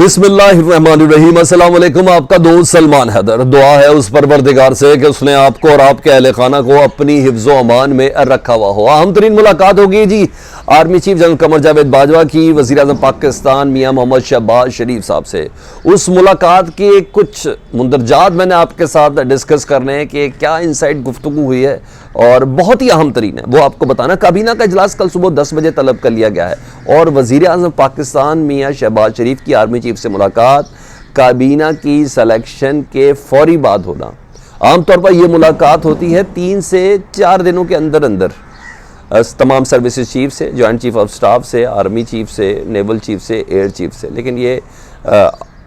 बिस्मिल्लाहिर्रहमानिर्रहीम। अस्सलाम वालेकुम। आपका दोस्त सलमान हैदर। दुआ है उस परवरदिगार से कि उसने आपको और आपके अहले खाना को अपनी हिफ्ज़ो अमान में रखा हुआ हो। अहम तरीन मुलाकात होगी जी army chief general Qamar Javed Bajwa की वज़ीर आज़म पाकिस्तान मियां मोहम्मद शहबाज शरीफ साहब से। उस मुलाकात के कुछ मुंदरजात मैंने आपके साथ डिस्कस करने हैं कि क्या इनसाइड गुफ्तगू हुई है और बहुत ही अहम तरीन है वो आपको बताना। काबीना का इजलास कल सुबह 10 बजे तलब कर लिया गया है और वज़ीर आज़म पाकिस्तान मियां शहबाज शरीफ की आर्मी चीफ से मुलाकात काबीना की सिलेक्शन के फौरी बाद होना। आमतौर पर यह मुलाकात होती है 3 से 4 दिनों के अंदर अंदर तमाम सर्विसेज चीफ से, जॉइंट चीफ ऑफ स्टाफ से, आर्मी चीफ से, नेवल चीफ से, एयर चीफ से। लेकिन ये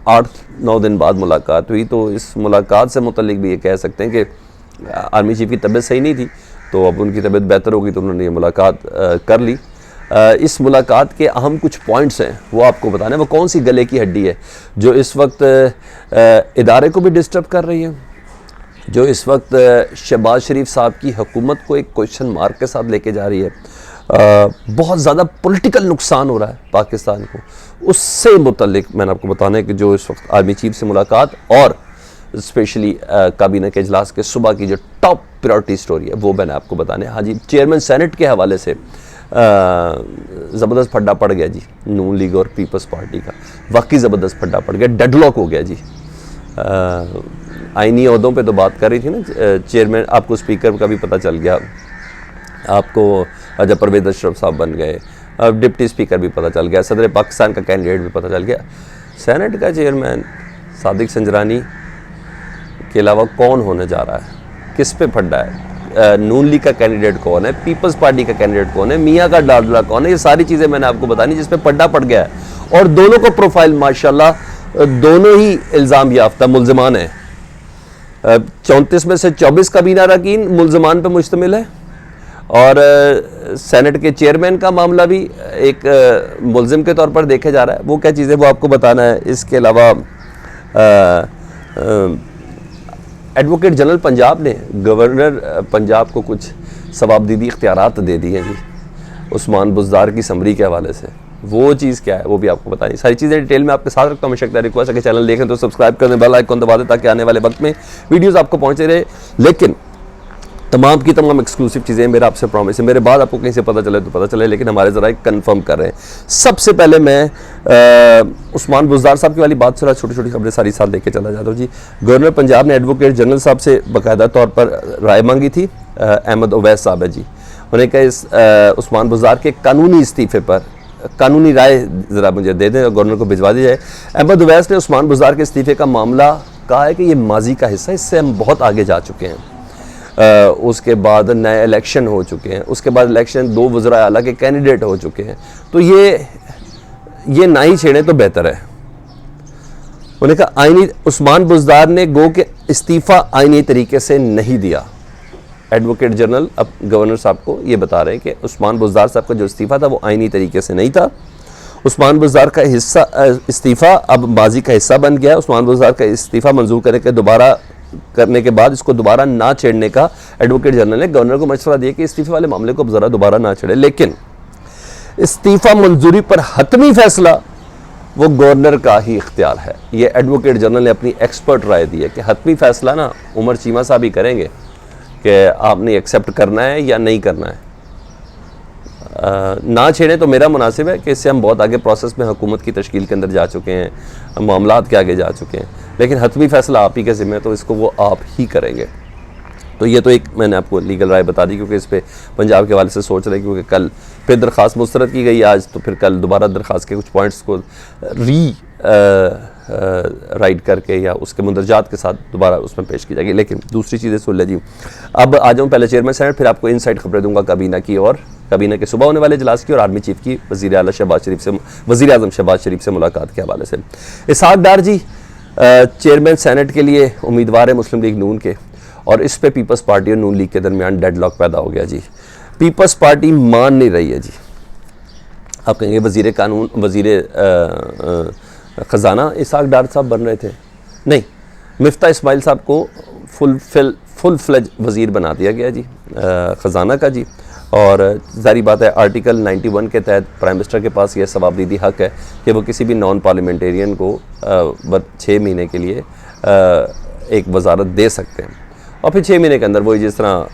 8-9 दिन बाद मुलाकात हुई। तो इस मुलाकात से मुतल्लिक भी ये कह सकते हैं कि आर्मी चीफ की तबीयत सही नहीं थी, तो अब उनकी तबीयत बेहतर होगी तो उन्होंने ये मुलाकात कर ली। इस मुलाकात के अहम कुछ पॉइंट्स हैं वो आपको बताने। वो कौन सी गले की हड्डी है जो इस वक्त इदारे को भी डिस्टर्ब कर रही है, जो इस वक्त शहबाज शरीफ साहब की हुकूमत को एक क्वेश्चन मार्क के साथ लेके जा रही है। बहुत ज़्यादा पॉलिटिकल नुकसान हो रहा है पाकिस्तान को। उससे मुतल्लिक मैंने आपको बताना है कि जो इस वक्त आर्मी चीफ से मुलाकात और स्पेशली काबीना के इजलास के सुबह की जो टॉप प्रायोरिटी स्टोरी है वो मैंने आपको बताने। हाँ जी, चेयरमैन सेनेट के हवाले से ज़बरदस्त फड्डा पड़ गया जी नून लीग और पीपल्स पार्टी का। वाकई ज़बरदस्त फड्डा पड़ गया, डेडलॉक हो गया जी। आईनी ओहदों पे तो बात कर रही थी ना चेयरमैन, आपको स्पीकर का भी पता चल गया, आपको जब परवेज अशरफ साहब बन गए, अब डिप्टी स्पीकर भी पता चल गया, सदर पाकिस्तान का कैंडिडेट भी पता चल गया। सेनेट का चेयरमैन सादिक संजरानी के अलावा कौन होने जा रहा है, किस पे फड्डा है, नून लीग का कैंडिडेट कौन है, पीपल्स पार्टी का कैंडिडेट कौन है, मियाँ का डाडला कौन है, ये सारी चीज़ें मैंने आपको बतानी जिस पे फड्डा पड़ गया है। और दोनों को प्रोफाइल माशाल्लाह दोनों ही इल्ज़ाम याफ्ता मुल्ज़मान है। 34 में से 24 काबीना अरकान मुल्ज़मान पे मुश्तमिल है और सेनेट के चेयरमैन का मामला भी एक मुल्ज़िम के तौर पर देखा जा रहा है। वो क्या चीज़ें वो आपको बताना है। इसके अलावा एडवोकेट जनरल पंजाब ने गवर्नर पंजाब को कुछ सवाबदीदी इख्तियारात दे दिए हैं जी उस्मान बुज़दार की समरी के हवाले से। वो चीज़ क्या है वो भी आपको बतानी। सारी चीज़ें डिटेल में आपके साथ रखता हूँ। मैं रिक्वेस्ट है कि चैनल देखें तो सब्सक्राइब कर दें, बेल आइकन दबा दें ताकि आने वाले वक्त में वीडियोस आपको पहुँचते रहे। लेकिन तमाम की तमाम एक्सक्लूसिव चीज़ें मेरा आपसे प्रॉमिस है, मेरे बाद आपको कहीं से पता चले तो पता चले, लेकिन हमारे ज़रा कंफर्म कर रहे हैं। सबसे पहले मैं उस्मान बुज़दार साहब की वाली बात से छोटी छोटी खबरें सारी साथ लेके चला जाता हूँ जी। गवर्नर पंजाब ने एडवोकेट जनरल साहब से बाकायदा तौर पर राय मांगी थी। अहमद उवैस साहब है जी, उन्होंने कहा इस उस्मान बुज़दार के कानूनी इस्तीफ़े पर कानूनी राय ज़रा मुझे दे दें और गवर्नर को भिजवा दी जाए। अहमद उवैस ने उस्मान बुज़दार के इस्तीफ़े का मामला कहा है कि ये माजी का हिस्सा, इससे हम बहुत आगे जा चुके हैं। उसके बाद नए इलेक्शन हो चुके हैं, उसके बाद इलेक्शन 2 वज़रा आला के कैंडिडेट हो चुके हैं, तो ये ना ही छेड़ें तो बेहतर है। उन्होंने कहा आईनी उस्मान बुज़दार ने गो के इस्तीफ़ा आईनी तरीके से नहीं दिया। एडवोकेट जनरल अब गवर्नर साहब को ये बता रहे हैं कि उस्मान बुज़दार साहब का जो इस्तीफ़ा था वो आईनी तरीके से नहीं था। उस्मान बुज़दार का इस्तीफ़ा अब माजी का हिस्सा बन गया। उस्मान बुज़दार का इस्तीफ़ा मंजूर करने के बाद इसको दोबारा ना छेड़ने का एडवोकेट जनरल ने गवर्नर को मशवरा दिया कि इस्तीफे वाले मामले को ज़रा दोबारा ना छेड़े। लेकिन इस्तीफ़ा मंजूरी पर हतमी फैसला वो गवर्नर का ही इख्तियार है। ये एडवोकेट जनरल ने अपनी एक्सपर्ट राय दी है कि हतमी फैसला ना उमर चीमा साहब ही करेंगे कि आपने एक्सेप्ट करना है या नहीं करना है। ना छेड़े तो मेरा मुनासिब है कि इससे हम बहुत आगे प्रोसेस में हुकूमत की तश्कील के अंदर जा चुके हैं, मामलात के आगे जा चुके हैं। लेकिन हतमी फैसला आप ही के ज़िम्मे, तो इसको वो आप ही करेंगे। तो ये तो एक मैंने आपको लीगल राय बता दी, क्योंकि इस पर पंजाब के हवाले से सोच रहे, क्योंकि कल फिर दरख्वास्त मुस्तरद की गई आज, तो फिर कल दोबारा दरख्वास्त के कुछ पॉइंट्स को राइट करके या उसके मुंदरजात के साथ दोबारा उसमें पेश की जाएगी। लेकिन दूसरी चीज़ें सुन ले जी। अब आ जाऊँ पहले चेयरमैन सेनेट, फिर आपको इनसाइड खबरें दूंगा काबीना की और काबीना के सुबह होने वाले इजलास की और आर्मी चीफ की वज़ीर आज़म शहबाज शरीफ से मुलाकात के हवाले से। इसहाक डार जी चेयरमैन सेनेट के लिए उम्मीदवार है मुस्लिम लीग नून के, और इस पे पीपल्स पार्टी और नून लीग के दरमियान डेडलॉक पैदा हो गया जी। पीपल्स पार्टी मान नहीं रही है जी। आप कहेंगे वज़ीर ख़जाना इसहाक डार साहब बन रहे थे, नहीं, मिफ्ता इस्माइल साहब को फुल फ्लेज वज़ीर बना दिया गया जी ख़जाना का जी। और ज़ाहिर बात है आर्टिकल 91 के तहत प्राइम मिनिस्टर के पास यह सवाबदीदी हक़ है कि वो किसी भी नॉन पार्लियामेंटेरियन को 6 महीने के लिए एक वजारत दे सकते हैं, और फिर 6 महीने के अंदर वो जिस तरह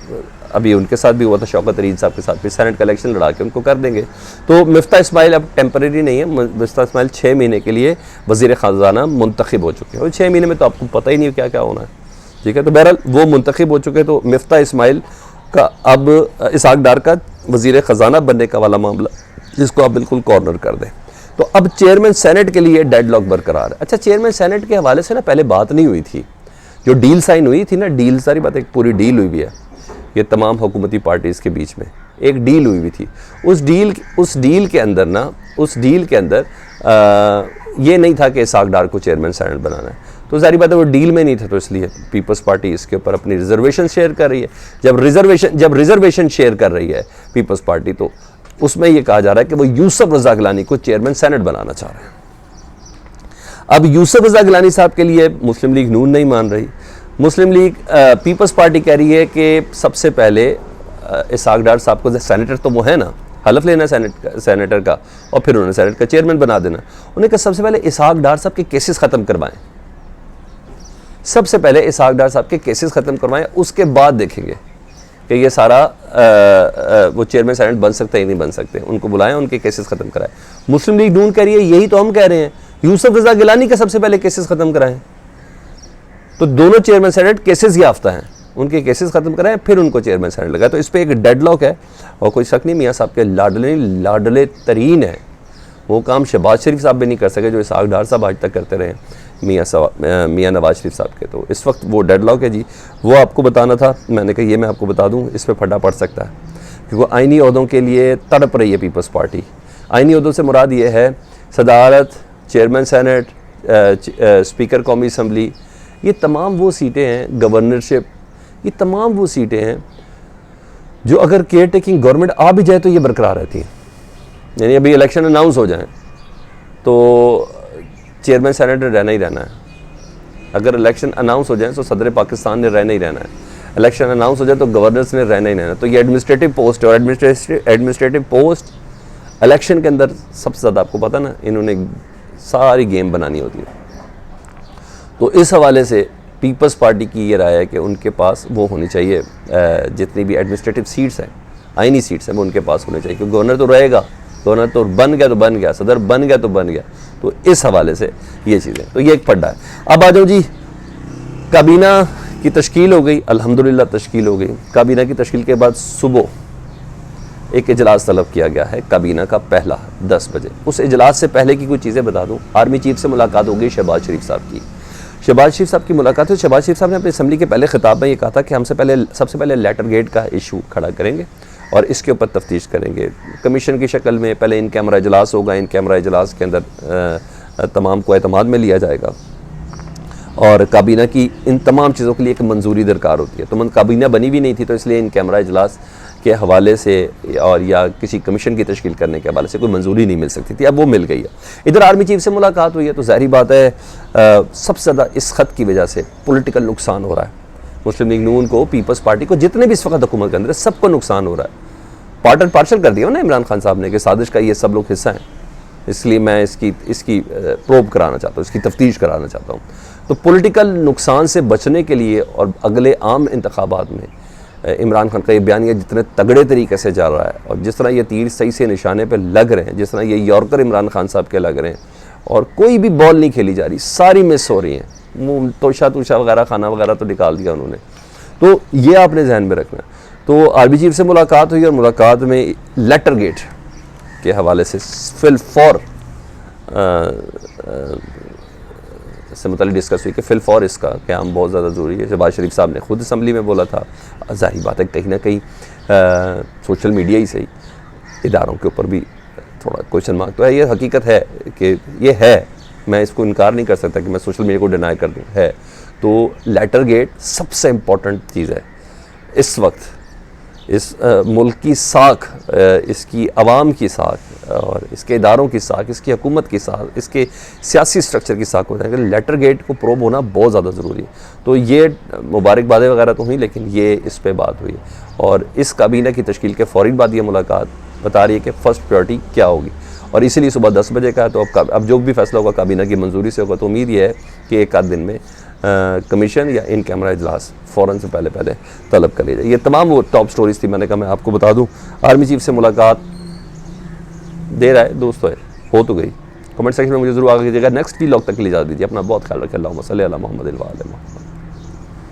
अभी उनके साथ भी हुआ था शौकत अरीज साहब के साथ, फिर सेनेट का इलेक्शन लड़ा के उनको कर देंगे। तो मिफ्ता इस्माइल अब टेम्परेरी नहीं है, मिफ्ता इस्माइल 6 महीने के लिए वज़ीर ख़जाना मुंतखब हो चुके हैं, और 6 महीने में तो आपको पता ही नहीं क्या क्या होना है, ठीक है। तो बहरहाल वो मुंतखब हो चुके, तो मिफ्ता इस्माइल का अब इसहाक डार का वज़ीर ख़जाना बनने का वाला मामला जिसको आप बिल्कुल कॉर्नर कर दें। तो अब चेयरमैन सेनेट के लिए डेडलॉक बरकरार है। अच्छा, चेयरमैन सेनेट के हवाले से ना पहले बात नहीं हुई थी, जो डील साइन हुई थी ना, डील सारी बात एक पूरी डील हुई भी है, ये तमाम हुकूमती पार्टीज़ के बीच में एक डील हुई हुई थी। उस डील के अंदर ना, उस डील के अंदर ये नहीं था कि इसहाक डार को चेयरमैन सेनेट बनाना है, तो ज़ाहिर बात है वो डील में नहीं था, तो इसलिए पीपल्स पार्टी इसके ऊपर अपनी रिजर्वेशन शेयर कर रही है। जब रिजर्वेशन शेयर कर रही है पीपल्स पार्टी, तो उसमें ये कहा जा रहा है कि वो यूसुफ रज़ा गिलानी को चेयरमैन सेनेट बनाना चाह रहे हैं। अब यूसुफ रज़ा गिलानी साहब के लिए मुस्लिम लीग नून नहीं मान रही, मुस्लिम लीग पीपल्स पार्टी कह रही है कि सबसे पहले इसहाक डार साहब को, सेनेटर तो वो है ना, हलफ लेना सेनेटर का, और फिर उन्होंने सेनेट का चेयरमैन बना देना। उन्हें कहा सबसे पहले इसहाक डार साहब के केसेस ख़त्म करवाएं, सबसे पहले इसहाक डार साहब के केसेस ख़त्म करवाएं, उसके बाद देखेंगे कि ये सारा वो चेयरमैन सेनेट बन सकते हैं नहीं बन सकते, उनको बुलाएं, उनके केसेस ख़त्म कराएं। मुस्लिम लीग नून कह रही है यही तो हम कह रहे हैं, यूसुफ रज़ा गिलानी का सबसे पहले केसेस ख़त्म कराएं। तो दोनों चेयरमैन सेनेट केसेस याफ्ता हैं, उनके केसेस ख़त्म कराएं, फिर उनको चेयरमैन सेनेट लगाए। तो इस पर एक डेडलॉक है, और कोई शक नहीं मियाँ साहब के लाडले तरीन है, वो काम शहबाज शरीफ साहब भी नहीं कर सके जो इसहाक डार साहब आज तक करते रहे मियाँ नवाज शरीफ साहब के। तो इस वक्त वो डेडलॉक है जी, वो आपको बताना था, मैंने कहा ये मैं आपको बता दूँ, इस पर फटा पड़ सकता है, क्योंकि आइनी ओहदों के लिए तड़प रही है पीपल्स पार्टी। आइनी ओहदों से मुराद ये है सदारत, चेयरमैन सेनेट, स्पीकर कौमी असम्बली, ये तमाम वो सीटें हैं, गवर्नरशिप, ये तमाम वो सीटें हैं जो अगर केयर टेकिंग गवर्नमेंट आ भी जाए तो ये बरकरार रहती हैं। यानी अभी इलेक्शन अनाउंस हो जाए तो चेयरमैन सेनेट ने रहना ही रहना है, अगर इलेक्शन अनाउंस हो जाए तो सदर पाकिस्तान ने रहना ही रहना है, इलेक्शन अनाउंस हो जाए तो गवर्नर्स ने रहना ही रहना है। तो ये एडमिनिस्ट्रेटिव पोस्ट है, और एडमिनिस्ट्रेटिव पोस्ट इलेक्शन के अंदर सबसे ज़्यादा आपको पता ना, इन्होंने सारी गेम बनानी होती है। तो इस हवाले से पीपल्स पार्टी की ये राय है कि उनके पास वो होनी चाहिए, जितनी भी एडमिनिस्ट्रेटिव सीट्स हैं, आइनी सीट्स हैं, वो उनके पास होने चाहिए, क्योंकि गवर्नर तो रहेगा, गवर्नर तो बन गया तो बन गया, सदर बन गया तो बन गया। तो इस हवाले से ये चीज़ें, तो ये एक पड्डा है। अब आ जाओ जी, काबीना की तश्कील हो गई, अल्हम्दुलिल्लाह तश्कील हो गई। काबीना की तश्कील के बाद सुबह एक इजलास तलब किया गया है काबीना का, पहला 10 बजे। उस इजलास से पहले की कुछ चीज़ें बता दूं, आर्मी चीफ से मुलाकात हो गई शहबाज शरीफ साहब की। शहबाज शरीफ साहब की मुलाकात हुई, शहबाज शरीफ साहब ने अपनी असम्बली के पहले खिताब में ये कहा था कि सबसे पहले लेटर गेट का इशू खड़ा करेंगे और इसके ऊपर तफ्तीश करेंगे कमीशन की शक्ल में। पहले इन कैमरा इजलास होगा, इन कैमरा इजलास के अंदर तमाम को एतमाद में लिया जाएगा, और काबीना की इन तमाम चीज़ों के लिए एक मंजूरी दरकार होती है। तो काबीना बनी भी नहीं थी, तो इसलिए इन कैमरा इजलास के हवाले से और या किसी कमीशन की तश्कील करने के हवाले से कोई मंजूरी नहीं मिल सकती थी, अब वो मिल गई है। इधर आर्मी चीफ से मुलाकात हुई है, तो ज़ाहिर बात है सबसे ज़्यादा इस ख़त की वजह से पॉलिटिकल नुकसान हो रहा है मुस्लिम लीग नून को, पीपल्स पार्टी को, जितने भी इस वक्त हुकूमत के अंदर सबको नुकसान हो रहा है। पार्ट एंड पार्शल कर दिया ना इमरान खान साहब ने कि साजिश का ये सब लोग हिस्सा हैं, इसलिए मैं इसकी प्रोब कराना चाहता हूँ, इसकी तफ्तीश कराना चाहता हूँ। तो पॉलिटिकल नुकसान से बचने के लिए और अगले आम इंतखाबात में इमरान खान का ये बयानिया जितने तगड़े तरीके से जा रहा है, और जिस तरह ये तीर सही से निशाने पे लग रहे हैं, जिस तरह ये यॉर्कर इमरान खान साहब के लग रहे हैं, और कोई भी बॉल नहीं खेली जा रही, सारी मिस हो रही हैं, मुँह तोशा वगैरह, खाना वगैरह तो निकाल दिया उन्होंने। तो ये आपने जहन में रखना। तो आर्मी चीफ से मुलाकात हुई, और मुलाकात में लेटर गेट के हवाले से फिलफौर से मतलब डिस्कस हुई कि फिलफौर इसका क़याम बहुत ज़्यादा ज़रूरी है। शहबाज शरीफ साहब ने खुद असम्बली में बोला था। ज़ाहिर बात है कहीं ना कहीं सोशल मीडिया ही सही, इदारों के ऊपर भी थोड़ा क्वेश्चन मार्क तो है। ये हकीकत है कि ये है, मैं इसको इनकार नहीं कर सकता कि मैं सोशल मीडिया को डिनाई कर दूँ, है। तो लेटर गेट सबसे इम्पॉर्टेंट चीज़ है इस वक्त, इस मुल्क की साख, इसकी आवाम की साख, और इसके इदारों की साख, इसकी हुकूमत की साख, इसके सियासी स्ट्रक्चर की साख हो जाएगा। लेटर गेट को प्रोब होना बहुत ज़्यादा ज़रूरी है। तो ये मुबारकबादें वगैरह तो हुई, लेकिन ये इस पे बात हुई और इस काबीना की तश्कील के फ़ौरी बाद ये मुलाकात बता रही है कि फ़र्स्ट प्रायोरिटी क्या होगी। और इसीलिए सुबह 10 बजे का है। तो अब जो भी फैसला होगा काबीना की मंजूरी से होगा। तो उम्मीद ये है कि एक आध दिन में कमीशन या इन कैमरा इजलास फ़ौरन से पहले तलब कर लिया जाए। ये तमाम वो टॉप स्टोरीज़ थी, मैंने कहा मैं आपको बता दूं। आर्मी चीफ से मुलाकात दे रहा है दोस्त, हो तो गई। कमेंट सेक्शन में मुझे ज़रूर आगे कीजिएगा। नेक्स्ट व्लॉग तक के लिए इजाज़त दीजिए। अपना बहुत ख्याल रखें। अल्लाहुम्मा सल्ली अला मुहम्मद व आले मुहम्मद।